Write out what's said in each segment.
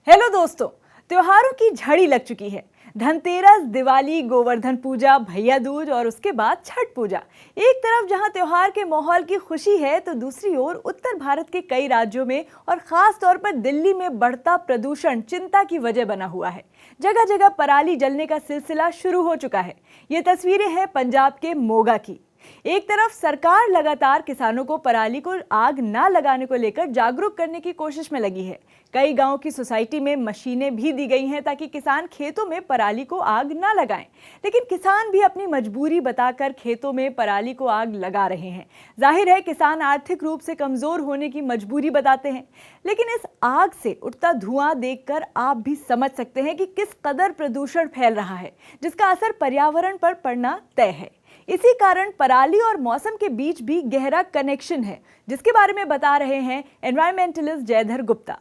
Hello दोस्तों, त्योहारों की झड़ी लग चुकी है। धनतेरस, दिवाली, गोवर्धन पूजा, भैया दूज और उसके बाद छठ पूजा। एक तरफ जहां त्योहार के माहौल की खुशी है तो दूसरी ओर उत्तर भारत के कई राज्यों में और खास तौर पर दिल्ली में बढ़ता प्रदूषण चिंता की वजह बना हुआ है। जगह जगह पराली जलने का सिलसिला शुरू हो चुका है। ये तस्वीरें हैं पंजाब के मोगा की। एक तरफ सरकार लगातार किसानों को पराली को आग ना लगाने को लेकर जागरूक करने की कोशिश में लगी है। कई गांवों की सोसाइटी में मशीनें भी दी गई हैं ताकि किसान खेतों में पराली को आग ना लगाएं। लेकिन किसान भी अपनी मजबूरी बताकर खेतों में पराली को आग लगा रहे हैं। जाहिर है किसान आर्थिक रूप से कमजोर होने की मजबूरी बताते हैं। लेकिन इस आग से उठता धुआं देखकर आप भी समझ सकते हैं कि किस कदर प्रदूषण फैल रहा है, जिसका असर पर्यावरण पर पड़ना तय है। इसी कारण पराली और मौसम के बीच भी गहरा कनेक्शन है, जिसके बारे में बता रहे हैं एनवायरमेंटलिस्ट जयधर गुप्ता।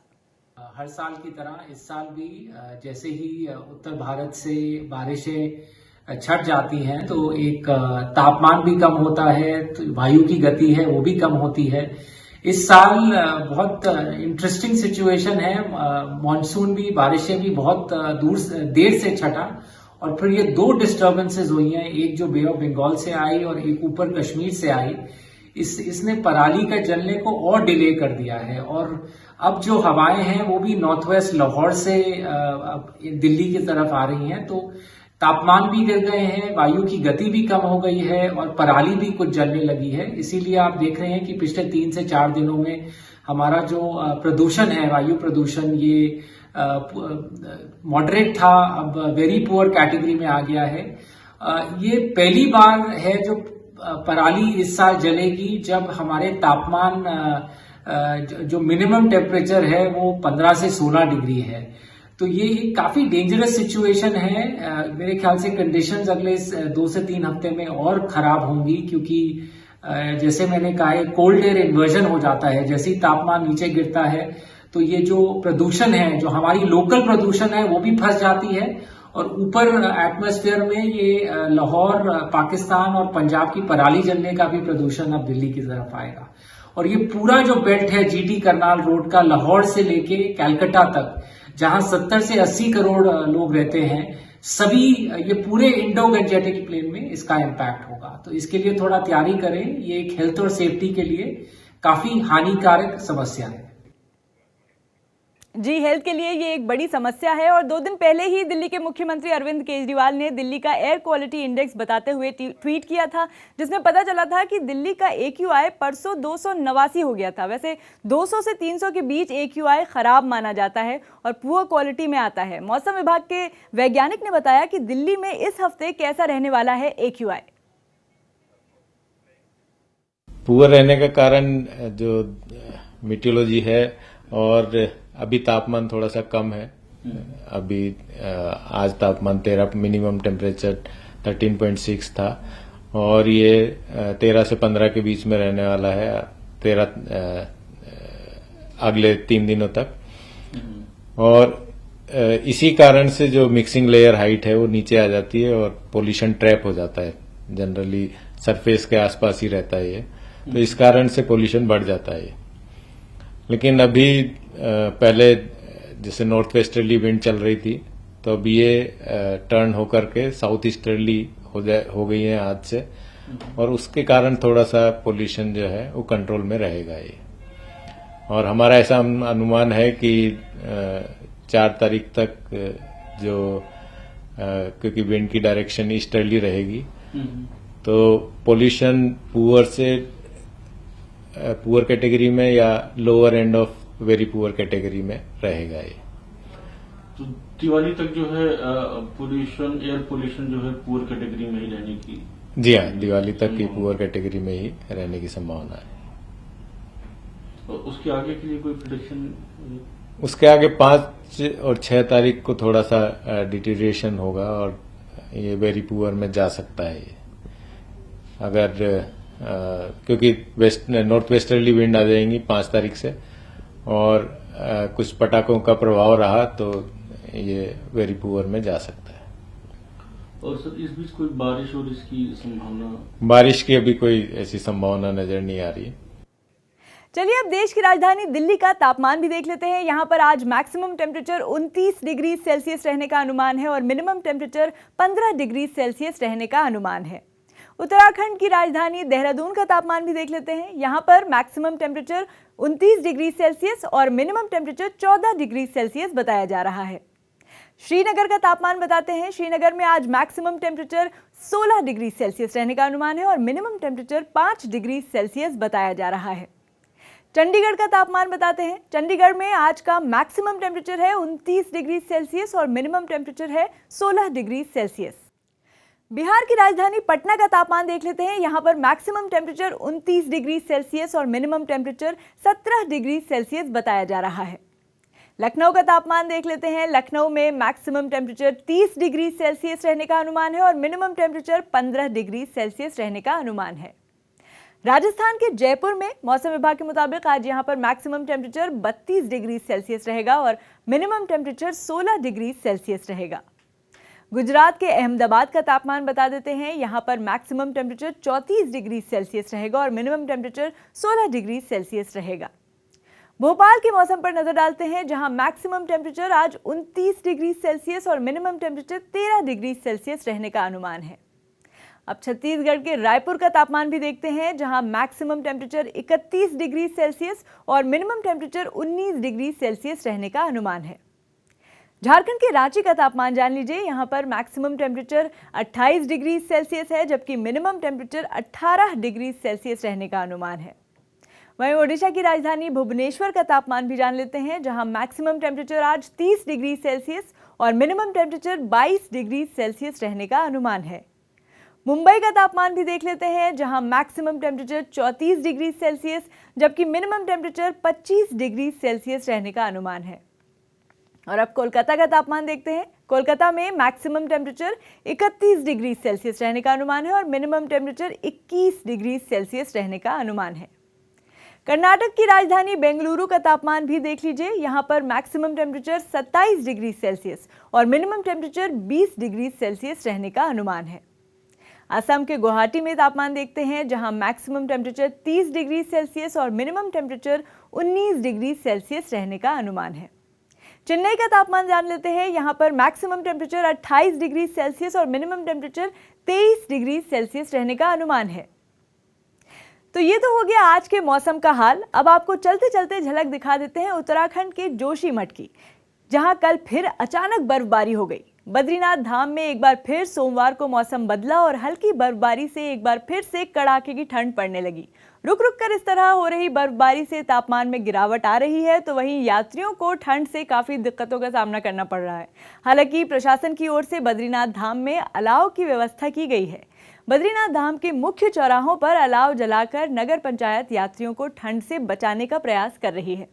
हर साल की तरह इस साल भी जैसे ही उत्तर भारत से बारिशें छट जाती हैं तो एक तापमान भी कम होता है, तो वायु की गति है वो भी कम होती है। इस साल बहुत इंटरेस्टिंग सिचुएशन है। मॉनसून भी, बारिशें भी बहुत देर से छटा और फिर ये दो डिस्टर्बेंसेस हुई हैं, एक जो बे ऑफ बंगाल से आई और एक ऊपर कश्मीर से आई। इसने पराली का जलने को और डिले कर दिया है और अब जो हवाएं हैं वो भी नॉर्थ वेस्ट लाहौर से दिल्ली की तरफ आ रही हैं, तो तापमान भी गिर गए हैं, वायु की गति भी कम हो गई है और पराली भी कुछ जलने लगी है। इसीलिए आप देख रहे हैं कि पिछले 3 से 4 दिनों में हमारा जो प्रदूषण है, वायु प्रदूषण, ये मॉडरेट था, अब वेरी पुअर कैटेगरी में आ गया है। ये पहली बार है जो पराली इस साल जलेगी जब हमारे तापमान जो मिनिमम टेम्परेचर है वो 15 से 16 डिग्री है। तो ये काफी डेंजरस सिचुएशन है। मेरे ख्याल से कंडीशंस अगले 2 से 3 हफ्ते में और खराब होंगी, क्योंकि जैसे मैंने कहा कोल्ड एयर इन्वर्जन हो जाता है। जैसे ही तापमान नीचे गिरता है तो ये जो प्रदूषण है, जो हमारी लोकल प्रदूषण है, वो भी फंस जाती है और ऊपर एटमॉस्फेयर में ये लाहौर, पाकिस्तान और पंजाब की पराली जलने का भी प्रदूषण अब दिल्ली की तरफ आएगा। और ये पूरा जो बेल्ट है जीटी करनाल रोड का, लाहौर से लेके कैलकाटा तक, जहां 70 से 80 करोड़ लोग रहते हैं, सभी ये पूरे इंडो गंजेटिक प्लेन में इसका इम्पैक्ट होगा। तो इसके लिए थोड़ा तैयारी करें। ये एक हेल्थ और सेफ्टी के लिए काफी हानिकारक समस्या है। जी, हेल्थ के लिए ये एक बड़ी समस्या है और 2 दिन पहले ही दिल्ली के मुख्यमंत्री अरविंद केजरीवाल ने दिल्ली का एयर क्वालिटी इंडेक्स बताते हुए ट्वीट किया था, जिसमें पता चला था कि दिल्ली का AQI परसों 289 हो गया था। वैसे 200 से 300 के बीच AQI खराब माना जाता है और पुअर क्वालिटी में आता है। मौसम विभाग के वैज्ञानिक ने बताया कि दिल्ली में इस हफ्ते कैसा रहने वाला है AQI। पुअर रहने का कारण जो मीटियोलॉजी है और अभी तापमान थोड़ा सा कम है। अभी आज तापमान 13, मिनिमम टेम्परेचर 13.6 था और ये 13 से 15 के बीच में रहने वाला है 13 अगले 3 दिनों तक। और इसी कारण से जो मिक्सिंग लेयर हाइट है वो नीचे आ जाती है और पोल्यूशन ट्रैप हो जाता है। जनरली सरफेस के आसपास ही रहता है ये, तो इस कारण से पोल्यूशन बढ़ जाता है। लेकिन अभी पहले जैसे नॉर्थ वेस्टर्ली विंड चल रही थी, तो अब ये टर्न होकर के साउथ ईस्टर्ली हो गई है आज से, और उसके कारण थोड़ा सा पोल्यूशन जो है वो कंट्रोल में रहेगा ये। और हमारा ऐसा अनुमान है कि 4 तारीख तक जो क्योंकि विंड की डायरेक्शन ईस्टर्ली रहेगी, तो पोल्यूशन पुअर कैटेगरी में या lower end of very poor category में रहेगा ये। तो दिवाली तक जो है पोल्यूशन, एयर पोल्यूशन जो है पुअर कैटेगरी में ही रहने की? जी हाँ, दिवाली तक की पुअर कैटेगरी में ही रहने की संभावना है। और उसके आगे के लिए कोई प्रेडिक्शन? उसके आगे 5 और 6 तारीख को थोड़ा सा डिटीरिएशन होगा और ये वेरी पुअर में जा सकता है ये, अगर क्योंकि नॉर्थ वेस्टर्ली विंड आ जाएंगी 5 तारीख से और कुछ पटाखों का प्रभाव रहा तो ये वेरी पुअर में जा सकता है। और सर इस बीच कोई बारिश और इसकी संभावना? बारिश की अभी कोई ऐसी संभावना नजर नहीं आ रही है। चलिए अब देश की राजधानी दिल्ली का तापमान भी देख लेते हैं। यहाँ पर आज मैक्सिमम टेम्परेचर 29 डिग्री सेल्सियस रहने का अनुमान है और मिनिमम टेम्परेचर 15 डिग्री सेल्सियस रहने का अनुमान है। उत्तराखंड की राजधानी देहरादून का तापमान भी देख लेते हैं। यहाँ पर मैक्सिमम टेम्परेचर 29 डिग्री सेल्सियस और मिनिमम टेम्परेचर 14 डिग्री सेल्सियस बताया जा रहा है। श्रीनगर का तापमान बताते हैं। श्रीनगर में आज मैक्सिमम टेम्परेचर 16 डिग्री सेल्सियस रहने का अनुमान है और मिनिमम टेम्परेचर 5 डिग्री सेल्सियस बताया जा रहा है। चंडीगढ़ का तापमान बताते हैं। चंडीगढ़ में आज का मैक्सिमम टेम्परेचर है 29 डिग्री सेल्सियस और मिनिमम टेम्परेचर है 16 डिग्री सेल्सियस। बिहार की राजधानी पटना का तापमान देख लेते हैं। यहाँ पर मैक्सिमम टेम्परेचर 29 डिग्री सेल्सियस और मिनिमम टेम्परेचर 17 डिग्री सेल्सियस बताया जा रहा है। लखनऊ का तापमान देख लेते हैं। लखनऊ में मैक्सिमम टेम्परेचर 30 डिग्री सेल्सियस रहने का अनुमान है और मिनिमम टेम्परेचर 15 डिग्री सेल्सियस रहने का अनुमान है। राजस्थान के जयपुर में मौसम विभाग के मुताबिक आज यहाँ पर मैक्सिमम टेम्परेचर 32 डिग्री सेल्सियस रहेगा और मिनिमम टेम्परेचर 16 डिग्री सेल्सियस रहेगा। गुजरात के अहमदाबाद का तापमान बता देते हैं। यहाँ पर मैक्सिमम टेम्परेचर 34 डिग्री सेल्सियस रहेगा और मिनिमम टेम्परेचर 16 डिग्री सेल्सियस रहेगा। भोपाल के मौसम पर नजर डालते हैं, जहां मैक्सिमम टेम्परेचर आज 29 डिग्री सेल्सियस और मिनिमम टेम्परेचर 13 डिग्री सेल्सियस रहने का अनुमान है। अब छत्तीसगढ़ के रायपुर का तापमान भी देखते हैं, जहां मैक्सिमम टेम्परेचर 31 डिग्री सेल्सियस और मिनिमम टेम्परेचर 19 डिग्री सेल्सियस रहने का अनुमान है। झारखंड के रांची का तापमान जान लीजिए। यहाँ पर मैक्सिमम टेम्परेचर 28 डिग्री सेल्सियस है, जबकि मिनिमम टेम्परेचर 18 डिग्री सेल्सियस रहने का अनुमान है। वहीं ओडिशा की राजधानी भुवनेश्वर का तापमान भी जान लेते हैं, जहां मैक्सिमम टेम्परेचर आज 30 डिग्री सेल्सियस और मिनिमम टेम्परेचर 22 डिग्री सेल्सियस रहने का अनुमान है। मुंबई का तापमान भी देख लेते हैं, जहां मैक्सिमम टेम्परेचर 34 डिग्री सेल्सियस जबकि मिनिमम टेम्परेचर 25 डिग्री सेल्सियस रहने का अनुमान है। और अब कोलकाता का तापमान देखते हैं। कोलकाता में मैक्सिमम टेम्परेचर 31 डिग्री सेल्सियस रहने का अनुमान है और मिनिमम टेम्परेचर 21 डिग्री सेल्सियस रहने का अनुमान है। कर्नाटक की राजधानी बेंगलुरु का तापमान भी देख लीजिए। यहाँ पर मैक्सिमम टेम्परेचर 27 डिग्री सेल्सियस और मिनिमम टेम्परेचर 20 डिग्री सेल्सियस रहने का अनुमान है। असम के गुवाहाटी में तापमान देखते हैं, जहाँ मैक्सिमम टेम्परेचर 30 डिग्री सेल्सियस और मिनिमम टेम्परेचर 19 डिग्री सेल्सियस रहने का अनुमान है। चेन्नई का तापमान जान लेते हैं। यहाँ पर मैक्सिमम टेम्परेचर 28 डिग्री सेल्सियस और मिनिमम टेम्परेचर 23 डिग्री सेल्सियस रहने का अनुमान है। तो ये तो हो गया आज के मौसम का हाल। अब आपको चलते चलते झलक दिखा देते हैं उत्तराखंड के जोशीमठ की, जहां कल फिर अचानक बर्फबारी हो गई। बद्रीनाथ धाम में एक बार फिर सोमवार को मौसम बदला और हल्की बर्फबारी से एक बार फिर से कड़ाके की ठंड पड़ने लगी। रुक रुक कर इस तरह हो रही बर्फबारी से तापमान में गिरावट आ रही है, तो वहीं यात्रियों को ठंड से काफ़ी दिक्कतों का सामना करना पड़ रहा है। हालांकि प्रशासन की ओर से बद्रीनाथ धाम में अलाव की व्यवस्था की गई है। बद्रीनाथ धाम के मुख्य चौराहों पर अलाव जलाकर नगर पंचायत यात्रियों को ठंड से बचाने का प्रयास कर रही है।